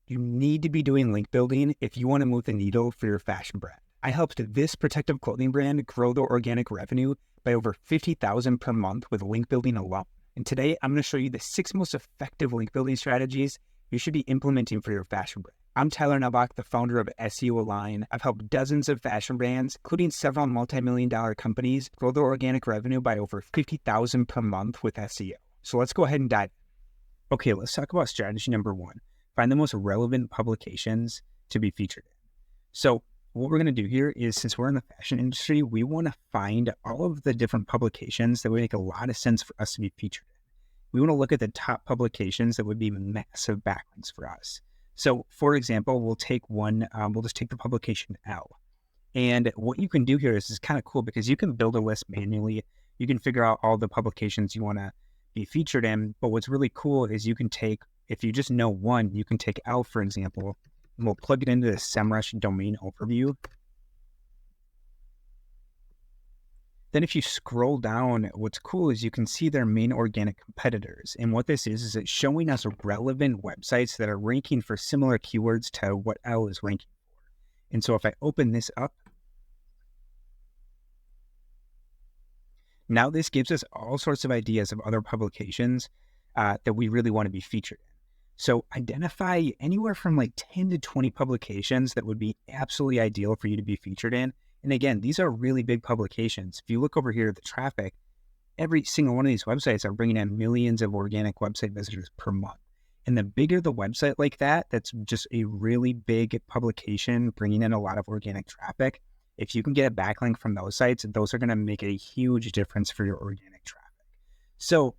You need to be doing link building if you want to move the needle for your fashion brand. I helped this protective clothing brand grow their organic revenue by over $50,000 per month with link building alone. And today I'm going to show you the 6 most effective link building strategies you should be implementing for your fashion brand. I'm Tyler Nelbach, the founder of SEO Align. I've helped dozens of fashion brands, including several multi-million-dollar companies, grow their organic revenue by over $50,000 per month with SEO. So let's go ahead and dive in. Okay, let's talk about strategy number 1. Find the most relevant publications to be featured in. So what we're going to do here is, since we're in the fashion industry, we want to find all of the different publications that would make a lot of sense for us to be featured in. We want to look at the top publications that would be massive backlinks for us. So for example, we'll just take the publication L. And what you can do here is kind of cool because you can build a list manually. You can figure out all the publications you want to be featured in. But what's really cool is you can take, if you just know one, you can take L, for example, and we'll plug it into the SEMrush domain overview. Then if you scroll down, what's cool is you can see their main organic competitors. And what this is it's showing us relevant websites that are ranking for similar keywords to what L is ranking for. And so if I open this up, now this gives us all sorts of ideas of other publications that we really want to be featured in. So identify anywhere from like 10 to 20 publications that would be absolutely ideal for you to be featured in. And again, these are really big publications. If you look over here at the traffic, every single one of these websites are bringing in millions of organic website visitors per month. And the bigger the website like that, that's just a really big publication bringing in a lot of organic traffic. If you can get a backlink from those sites, those are going to make a huge difference for your organic traffic. So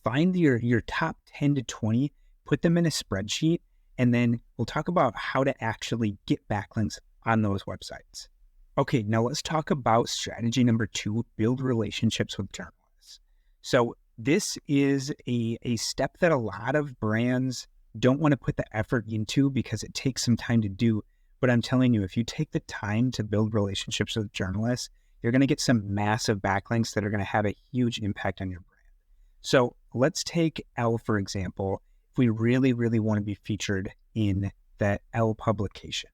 find your top 10 to 20, put them in a spreadsheet, and then we'll talk about how to actually get backlinks on those websites. Okay, now let's talk about strategy number 2, build relationships with journalists. So this is a step that a lot of brands don't want to put the effort into because it takes some time to do. But I'm telling you, if you take the time to build relationships with journalists, you're going to get some massive backlinks that are going to have a huge impact on your brand. So let's take L, for example, if we really, really want to be featured in that L publication.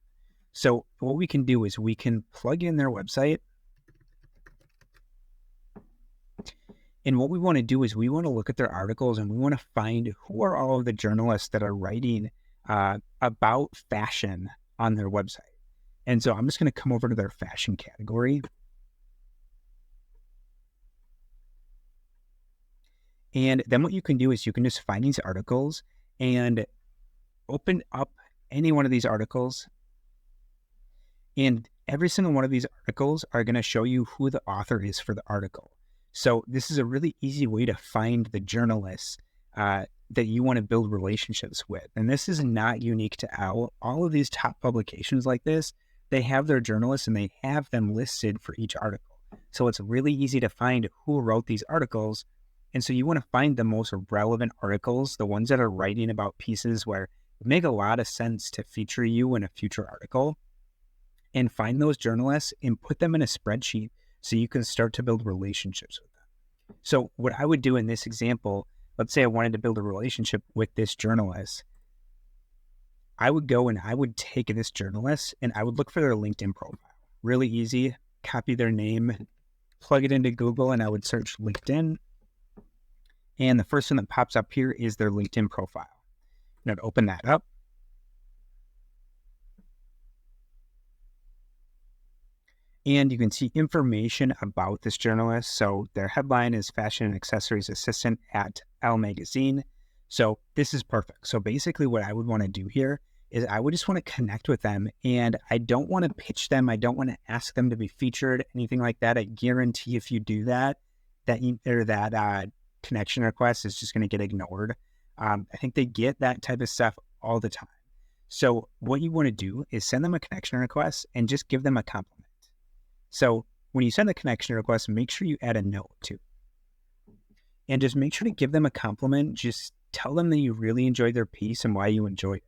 So what we can do is we can plug in their website. And what we want to do is we want to look at their articles and we want to find who are all of the journalists that are writing about fashion on their website. And so I'm just going to come over to their fashion category. And then what you can do is you can just find these articles and open up any one of these articles. And every single one of these articles are going to show you who the author is for the article. So this is a really easy way to find the journalists that you want to build relationships with. And this is not unique to L. All of these top publications like this, they have their journalists and they have them listed for each article. So it's really easy to find who wrote these articles. And so you want to find the most relevant articles, the ones that are writing about pieces where it make a lot of sense to feature you in a future article, and find those journalists and put them in a spreadsheet so you can start to build relationships with them. So what I would do in this example, let's say I wanted to build a relationship with this journalist. I would go and I would take this journalist and I would look for their LinkedIn profile. Really easy, copy their name, plug it into Google, and I would search LinkedIn. And the first one that pops up here is their LinkedIn profile. And I'd open that up. And you can see information about this journalist. So their headline is Fashion and Accessories Assistant at Elle Magazine. So this is perfect. So basically what I would want to do here is I would just want to connect with them, and I don't want to pitch them. I don't want to ask them to be featured, anything like that. I guarantee if you do that, that connection request is just going to get ignored. I think they get that type of stuff all the time. So what you want to do is send them a connection request and just give them a compliment. So when you send a connection request, make sure you add a note too. And just make sure to give them a compliment. Just tell them that you really enjoyed their piece and why you enjoyed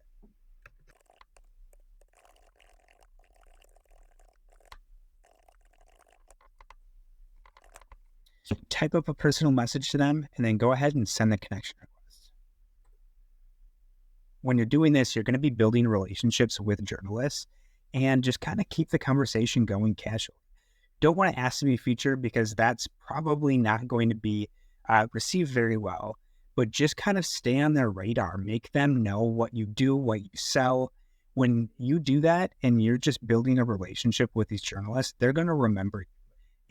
it. Type up a personal message to them and then go ahead and send the connection request. when you're doing this, you're going to be building relationships with journalists and just kind of keep the conversation going casually. Don't want to ask to be featured because that's probably not going to be received very well, but just kind of stay on their radar, make them know what you do, what you sell. When you do that and you're just building a relationship with these journalists, they're going to remember you.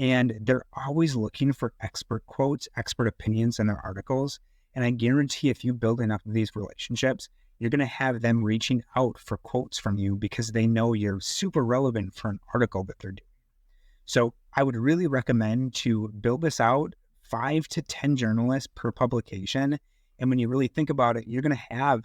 And they're always looking for expert quotes, expert opinions in their articles. And I guarantee if you build enough of these relationships, you're going to have them reaching out for quotes from you because they know you're super relevant for an article that they're doing. So I would really recommend to build this out, 5 to 10 journalists per publication. And when you really think about it, you're going to have,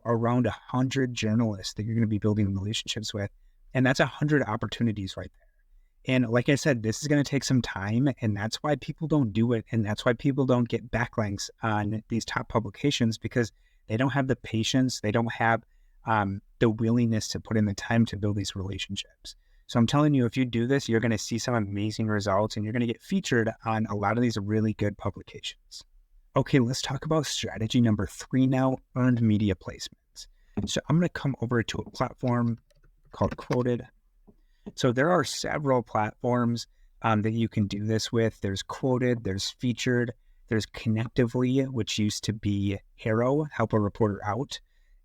around 100 journalists that you're going to be building relationships with. And that's 100 opportunities right there. And like I said, this is going to take some time, and that's why people don't do it. And that's why people don't get backlinks on these top publications, because they don't have the patience. They don't have the willingness to put in the time to build these relationships. So I'm telling you, if you do this, you're going to see some amazing results and you're going to get featured on a lot of these really good publications. Okay, let's talk about strategy number 3 now, earned media placements. So I'm going to come over to a platform called Quoted. So there are several platforms that you can do this with. There's Quoted, there's Featured, there's Connectively, which used to be Haro, Help a Reporter Out.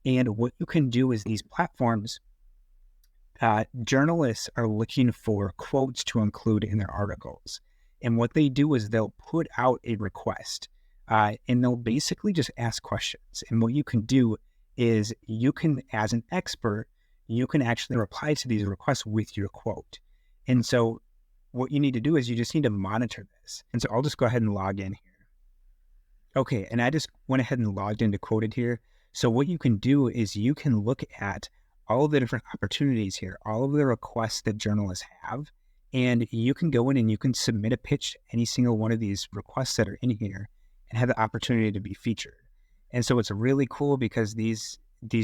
And what you can do is these platforms, journalists are looking for quotes to include in their articles. And what they do is they'll put out a request and they'll basically just ask questions. And what you can do is you can, as an expert, you can actually reply to these requests with your quote. And so what you need to do is you just need to monitor this. And so I'll just go ahead and log in here. Okay, and I just went ahead and logged into Quoted here. So what you can do is you can look at all of the different opportunities here, all of the requests that journalists have, and you can go in and you can submit a pitch to any single one of these requests that are in here and have the opportunity to be featured. And so it's really cool because these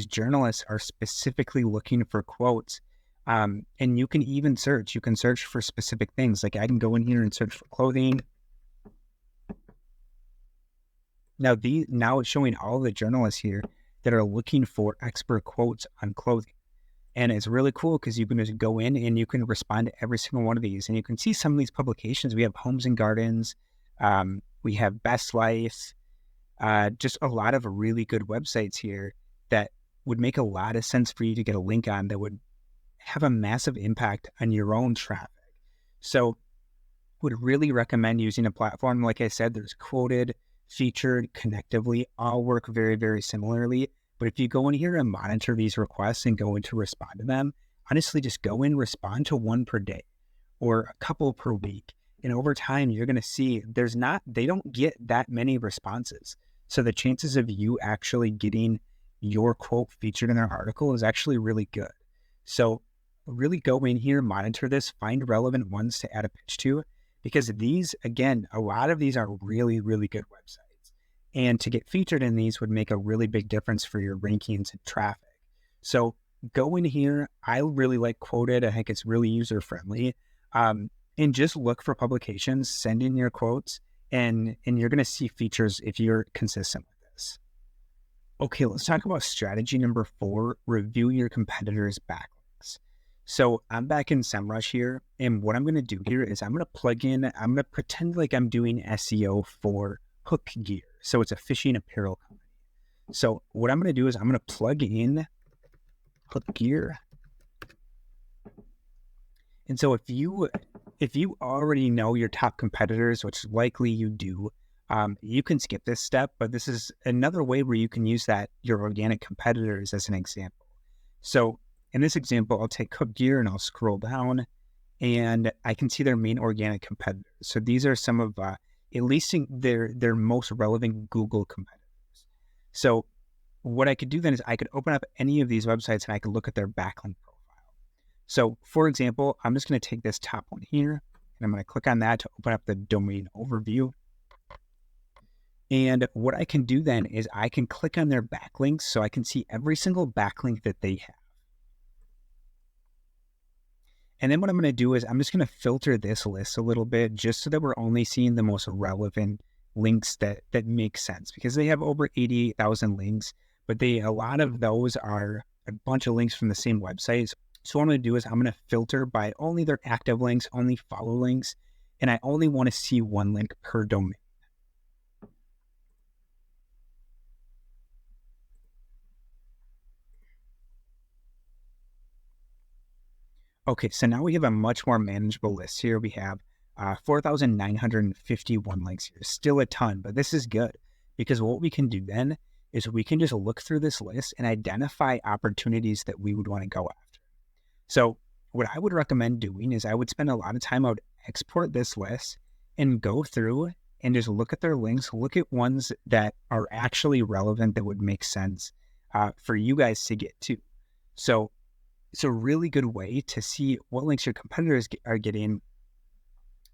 journalists are specifically looking for quotes. And you can even search. You can search for specific things. Like I can go in here and search for clothing. Now it's showing all the journalists here that are looking for expert quotes on clothing. And it's really cool because you can just go in and you can respond to every single one of these. And you can see some of these publications. We have Homes and Gardens. We have Best Life. Just a lot of really good websites here that would make a lot of sense for you to get a link on that would have a massive impact on your own traffic. So would really recommend using a platform. Like I said, there's Quoted, Featured, Connectively, all work very, very similarly. But if you go in here and monitor these requests and go in to respond to them, honestly, just go in, respond to one per day or a couple per week. And over time, you're going to see they don't get that many responses. So the chances of you actually getting your quote featured in their article is actually really good. So really go in here, monitor this, find relevant ones to add a pitch to, because these, again, a lot of these are really, really good websites. And to get featured in these would make a really big difference for your rankings and traffic. So go in here. I really like Quoted. I think it's really user-friendly. And just look for publications, send in your quotes, and you're going to see features if you're consistent with this. Okay, let's talk about strategy number 4, review your competitors' backlinks. So I'm back in SEMrush here, and what I'm going to do here is I'm going to pretend like I'm doing SEO for Hook Gear. So it's a fishing apparel company. So what I'm going to do is I'm going to plug in Hook Gear. And so if you already know your top competitors, which likely you do, you can skip this step, but this is another way where you can use your organic competitors as an example. So in this example, I'll take Hook Gear and I'll scroll down and I can see their main organic competitors. So these are some of, at least their most relevant Google competitors. So what I could do then is I could open up any of these websites and I could look at their backlink profile. So for example, I'm just going to take this top one here and I'm going to click on that to open up the domain overview. And what I can do then is I can click on their backlinks so I can see every single backlink that they have. And then what I'm going to do is I'm just going to filter this list a little bit just so that we're only seeing the most relevant links that make sense, because they have over 88,000 links. but a lot of those are a bunch of links from the same websites. So what I'm going to do is I'm going to filter by only their active links, only follow links, and I only want to see one link per domain. Okay, so now we have a much more manageable list here. We have 4,951 links here. Still a ton, but this is good because what we can do then is we can just look through this list and identify opportunities that we would want to go after. So what I would recommend doing is I would spend a lot of time, I would export this list and go through and just look at their links, look at ones that are actually relevant that would make sense for you guys to get to. So it's a really good way to see what links your competitors are getting,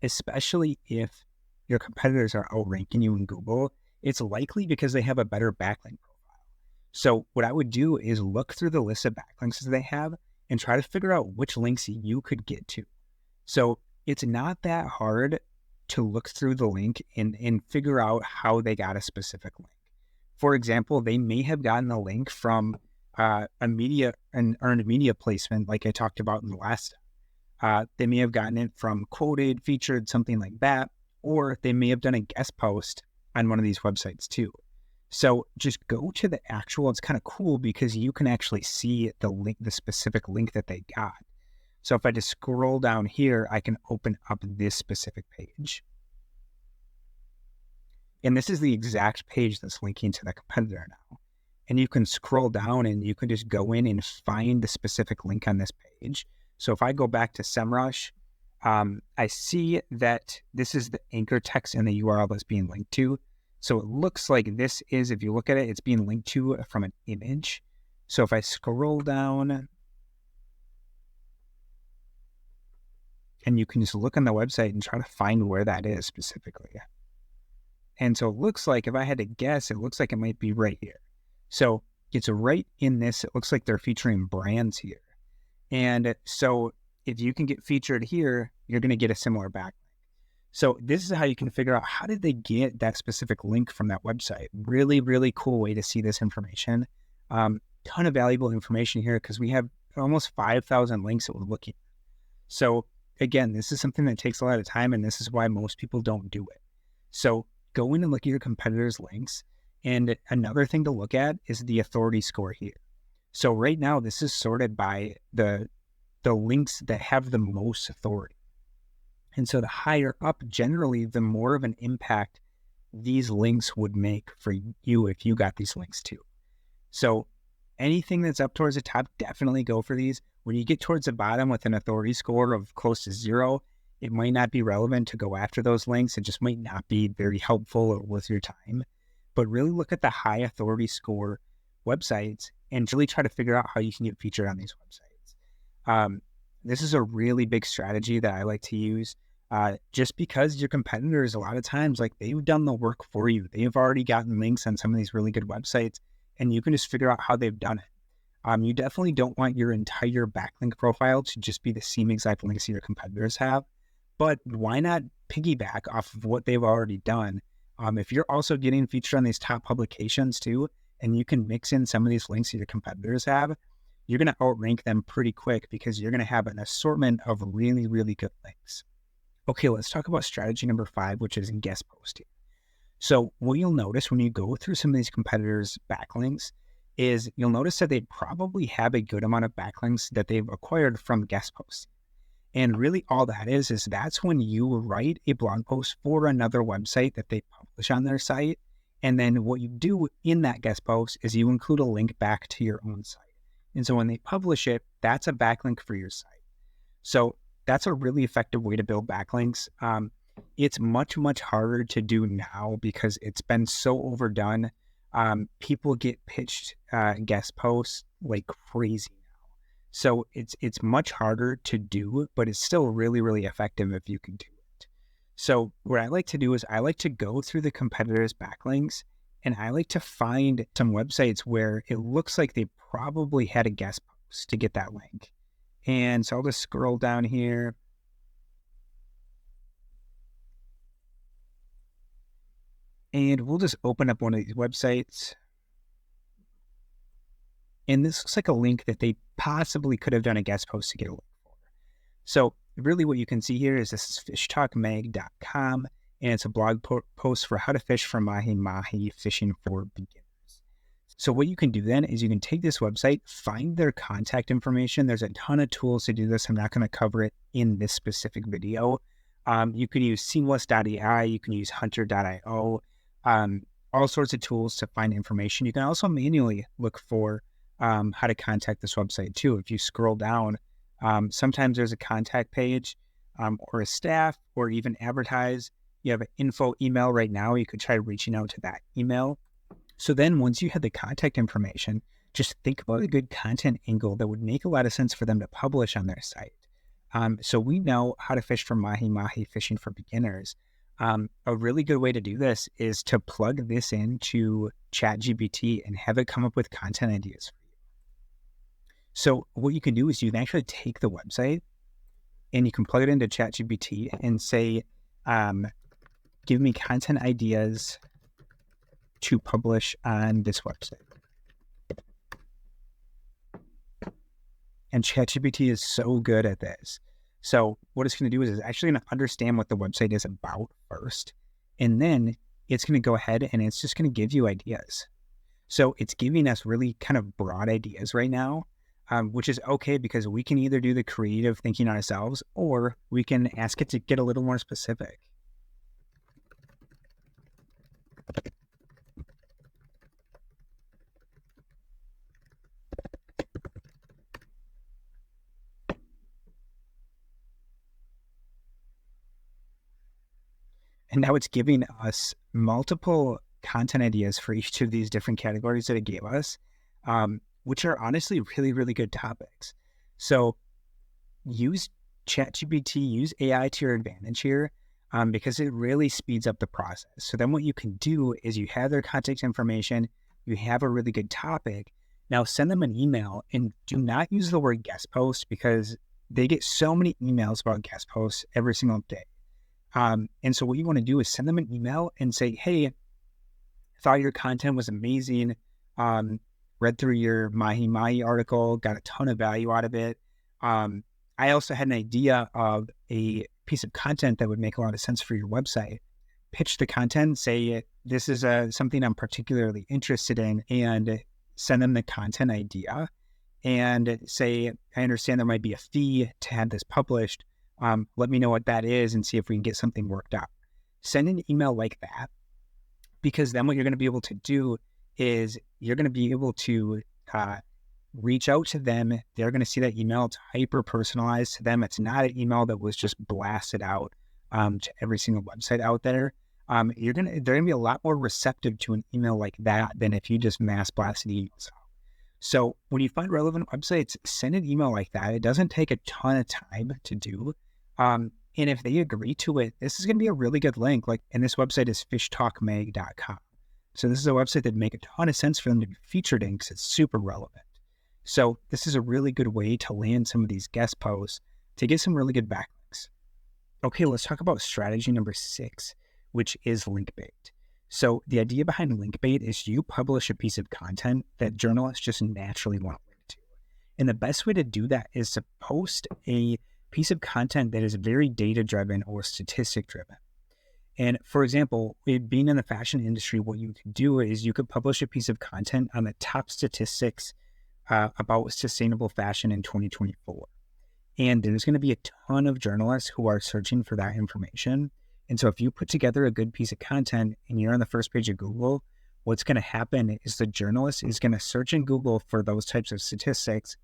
especially if your competitors are outranking you in Google. It's likely because they have a better backlink profile. So what I would do is look through the list of backlinks that they have and try to figure out which links you could get to. So it's not that hard to look through the link and figure out how they got a specific link. For example, they may have gotten a link from an earned media placement, like I talked about in the last step. They may have gotten it from quoted, featured, something like that, or they may have done a guest post on one of these websites too. So just go to the actual, it's kind of cool because you can actually see the link, the specific link that they got. So if I just scroll down here, I can open up this specific page. And this is the exact page that's linking to the competitor now. And you can scroll down and you can just go in and find the specific link on this page. So if I go back to SEMrush, I see that this is the anchor text and the URL that's being linked to. So it looks like this is, if you look at it, it's being linked to from an image. So if I scroll down, and you can just look on the website and try to find where that is specifically. And so it looks like, if I had to guess, it looks like it might be right here. So it's right in this. It looks like they're featuring brands here. And so if you can get featured here, you're going to get a similar backlink. So this is how you can figure out how did they get that specific link from that website. Really, really cool way to see this information. Ton of valuable information here because we have almost 5,000 links that we're looking at. So again, this is something that takes a lot of time, and this is why most people don't do it. So go in and look at your competitors' links. And another thing to look at is the authority score here. So right now, this is sorted by the links that have the most authority. And so the higher up, generally, the more of an impact these links would make for you if you got these links too. So anything that's up towards the top, definitely go for these. When you get towards the bottom with an authority score of close to 0, it might not be relevant to go after those links. It just might not be very helpful or worth your time. But really look at the high authority score websites and really try to figure out how you can get featured on these websites. This is a really big strategy that I like to use just because your competitors, a lot of times, like they've done the work for you. They've already gotten links on some of these really good websites, and you can just figure out how they've done it. You definitely don't want your entire backlink profile to just be the same exact links your competitors have, but why not piggyback off of what they've already done? If you're also getting featured on these top publications too, and you can mix in some of these links that your competitors have, you're going to outrank them pretty quick because you're going to have an assortment of really, really good links. Okay, let's talk about strategy number 5, which is guest posting. So what you'll notice when you go through some of these competitors' backlinks is you'll notice that they probably have a good amount of backlinks that they've acquired from guest posting. And really all that is that's when you write a blog post for another website that they publish on their site. And then what you do in that guest post is you include a link back to your own site. And so when they publish it, that's a backlink for your site. So that's a really effective way to build backlinks. It's much, much harder to do now because it's been so overdone. People get pitched guest posts like crazy now. So it's much harder to do, but it's still really, really effective if you can do it. So what I like to do is I like to go through the competitors' backlinks, and I like to find some websites where it looks like they probably had a guest post to get that link. And so I'll just scroll down here. And we'll just open up one of these websites. And this looks like a link that they possibly could have done a guest post to get a link for. So really what you can see here is this is fishtalkmag.com, and it's a blog post for how to fish for mahi-mahi fishing for beginners. So what you can do then is you can take this website, find their contact information. There's a ton of tools to do this. I'm not going to cover it in this specific video. You can use seamless.ai, you can use hunter.io, all sorts of tools to find information. You can also manually look for how to contact this website too. If you scroll down, sometimes there's a contact page or a staff or even advertise. You have an info email right now. You could try reaching out to that email. So then once you have the contact information, just think about a good content angle that would make a lot of sense for them to publish on their site. So we know how to fish for mahi-mahi fishing for beginners. A really good way to do this is to plug this into ChatGPT and have it come up with content ideas for you. So what you can do is you can actually take the website and you can plug it into ChatGPT and say, give me content ideas to publish on this website. And ChatGPT is so good at this. So what it's going to do is it's actually going to understand what the website is about first. And then it's going to go ahead and it's just going to give you ideas. So it's giving us really kind of broad ideas right now, which is okay because we can either do the creative thinking ourselves or we can ask it to get a little more specific. And now it's giving us multiple content ideas for each of these different categories that it gave us, which are honestly really, really good topics. So use ChatGPT, use AI to your advantage here, because it really speeds up the process. So then what you can do is you have their contact information, you have a really good topic. Now send them an email and do not use the word guest post because they get so many emails about guest posts every single day. And so what you want to do is send them an email and say, hey, thought your content was amazing. Read through your mahi-mahi article, got a ton of value out of it. I also had an idea of a piece of content that would make a lot of sense for your website. Pitch the content, say, this is something I'm particularly interested in, and send them the content idea and say, I understand there might be a fee to have this published. Let me know what that is and see if we can get something worked out. Send an email like that, because then what you're going to be able to do is you're going to be able to reach out to them. They're going to see that email. It's hyper personalized to them. It's not an email that was just blasted out to every single website out there. They're going to be a lot more receptive to an email like that than if you just mass blasted emails out. So when you find relevant websites, send an email like that. It doesn't take a ton of time to do. And if they agree to it, this is going to be a really good link. And this website is fishtalkmag.com. So this is a website that make a ton of sense for them to be featured in because it's super relevant. So this is a really good way to land some of these guest posts to get some really good backlinks. Okay, let's talk about strategy number 6, which is link bait. So the idea behind link bait is you publish a piece of content that journalists just naturally want to link to. And the best way to do that is to post a piece of content that is very data-driven or statistic-driven. And for example, being in the fashion industry, what you could do is you could publish a piece of content on the top statistics about sustainable fashion in 2024. And there's going to be a ton of journalists who are searching for that information. And so if you put together a good piece of content and you're on the first page of Google, what's going to happen is the journalist is going to search in Google for those types of statistics,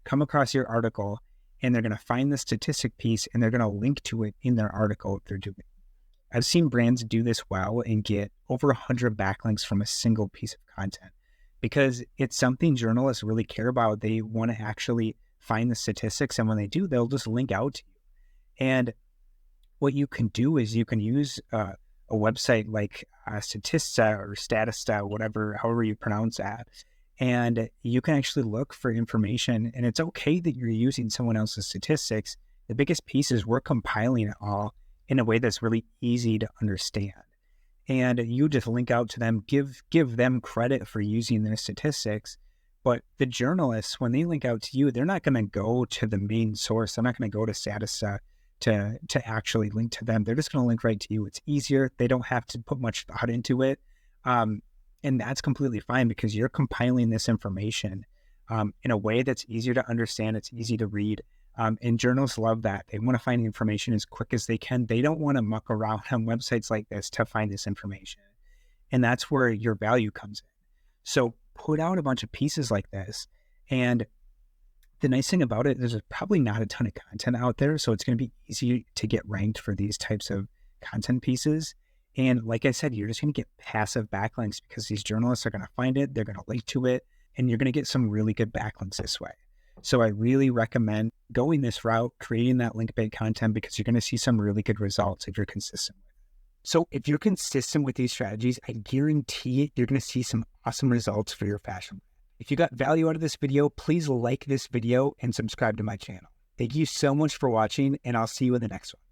come across your article, and they're going to find the statistic piece and they're going to link to it in their article if they're doing it. I've seen brands do this well and get over 100 backlinks from a single piece of content because it's something journalists really care about. They want to actually find the statistics, and when they do, they'll just link out to you. And what you can do is you can use a website like Statista or Statista, however you pronounce that, and you can actually look for information. And it's okay that you're using someone else's statistics. The biggest piece is we're compiling it all in a way that's really easy to understand. And you just link out to them, give them credit for using their statistics, But the journalists, when they link out to you, they're not going to go to the main source. They're not going to go to Statista to actually link to them. They're just going to link right to you. It's easier. They don't have to put much thought into it. And that's completely fine because you're compiling this information in a way that's easier to understand. It's easy to read. And journalists love that. They want to find information as quick as they can. They don't want to muck around on websites like this to find this information. And that's where your value comes in. So put out a bunch of pieces like this. And the nice thing about it is there's probably not a ton of content out there. So it's going to be easy to get ranked for these types of content pieces. And like I said, you're just going to get passive backlinks because these journalists are going to find it. They're going to link to it. And you're going to get some really good backlinks this way. So I really recommend going this route, creating that link-based content because you're going to see some really good results if you're consistent with it. So if you're consistent with these strategies, I guarantee it, you're going to see some awesome results for your fashion brand. If you got value out of this video, please like this video and subscribe to my channel. Thank you so much for watching, and I'll see you in the next one.